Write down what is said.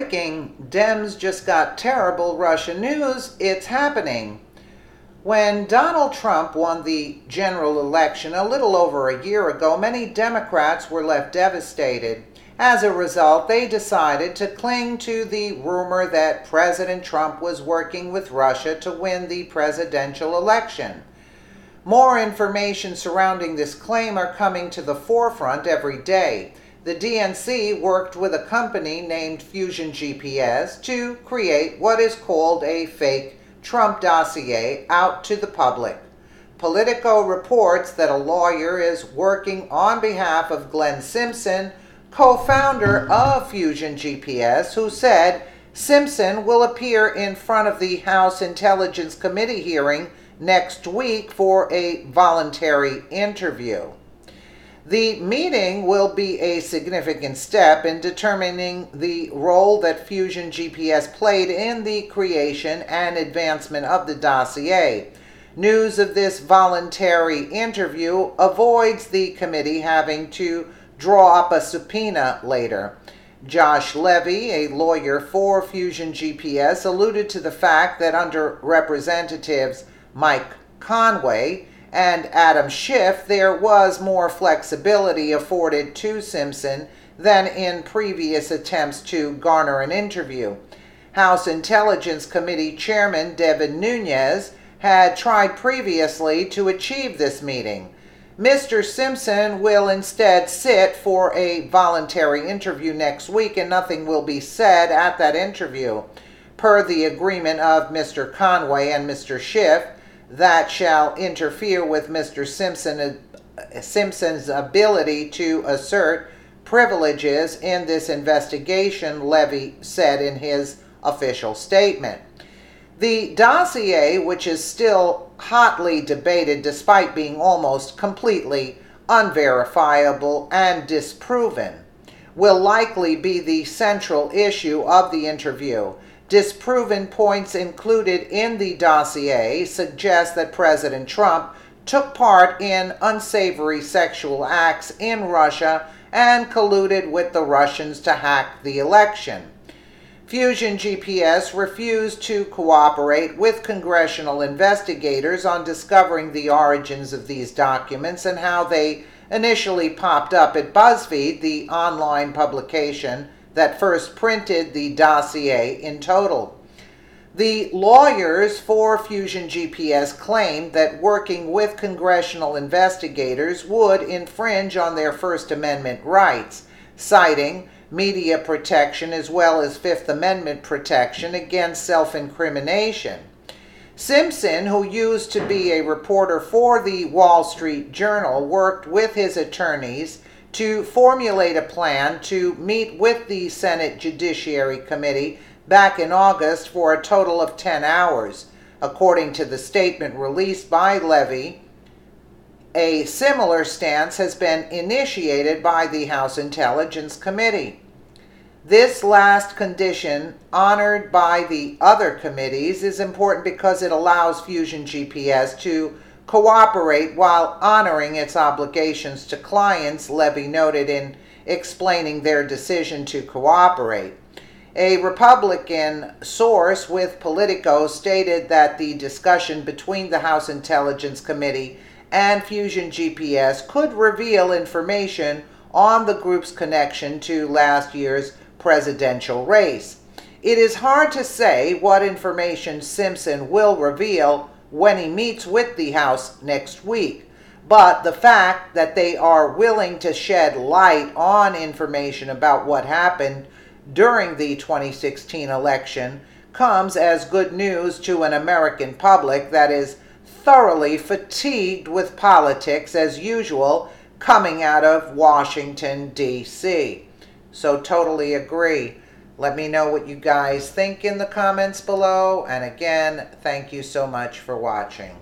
Breaking, Dems just got terrible Russian news. It's happening. When Donald Trump won the general election a little over a year ago, many Democrats were left devastated. As a result, they decided to cling to the rumor that President Trump was working with Russia to win the presidential election. More information surrounding this claim are coming to the forefront every day. The DNC worked with a company named Fusion GPS to create what is called a fake Trump dossier out to the public. Politico reports that a lawyer is working on behalf of Glenn Simpson, co-founder of Fusion GPS, who said Simpson will appear in front of the House Intelligence Committee hearing next week for a voluntary interview. The meeting will be a significant step in determining the role that Fusion GPS played in the creation and advancement of the dossier. News of this voluntary interview avoids the committee having to draw up a subpoena later. Josh Levy, a lawyer for Fusion GPS, alluded to the fact that under Representatives Mike Conway and Adam Schiff, there was more flexibility afforded to Simpson than in previous attempts to garner an interview. House Intelligence Committee Chairman Devin Nunes had tried previously to achieve this meeting. Mr. Simpson will instead sit for a voluntary interview next week, and nothing will be said at that interview. Per the agreement of Mr. Conway and Mr. Schiff, that shall interfere with Mr. Simpson's ability to assert privileges in this investigation, Levy said in his official statement. The dossier, which is still hotly debated despite being almost completely unverifiable and disproven, will likely be the central issue of the interview. Disproven points included in the dossier suggest that President Trump took part in unsavory sexual acts in Russia and colluded with the Russians to hack the election. Fusion GPS refused to cooperate with congressional investigators on discovering the origins of these documents and how they initially popped up at BuzzFeed, the online publication that first printed the dossier in total. The lawyers for Fusion GPS claimed that working with congressional investigators would infringe on their First Amendment rights, citing media protection as well as Fifth Amendment protection against self-incrimination. Simpson, who used to be a reporter for the Wall Street Journal, worked with his attorneys to formulate a plan to meet with the Senate Judiciary Committee back in August for a total of 10 hours. According to the statement released by Levy, a similar stance has been initiated by the House Intelligence Committee. This last condition, honored by the other committees, is important because it allows Fusion GPS to cooperate while honoring its obligations to clients, Levy noted in explaining their decision to cooperate. A Republican source with Politico stated that the discussion between the House Intelligence Committee and Fusion GPS could reveal information on the group's connection to last year's presidential race. It is hard to say what information Simpson will reveal when he meets with the House next week, but the fact that they are willing to shed light on information about what happened during the 2016 election comes as good news to an American public that is thoroughly fatigued with politics as usual coming out of Washington, D.C. So totally agree. Let me know what you guys think in the comments below. And again, thank you so much for watching.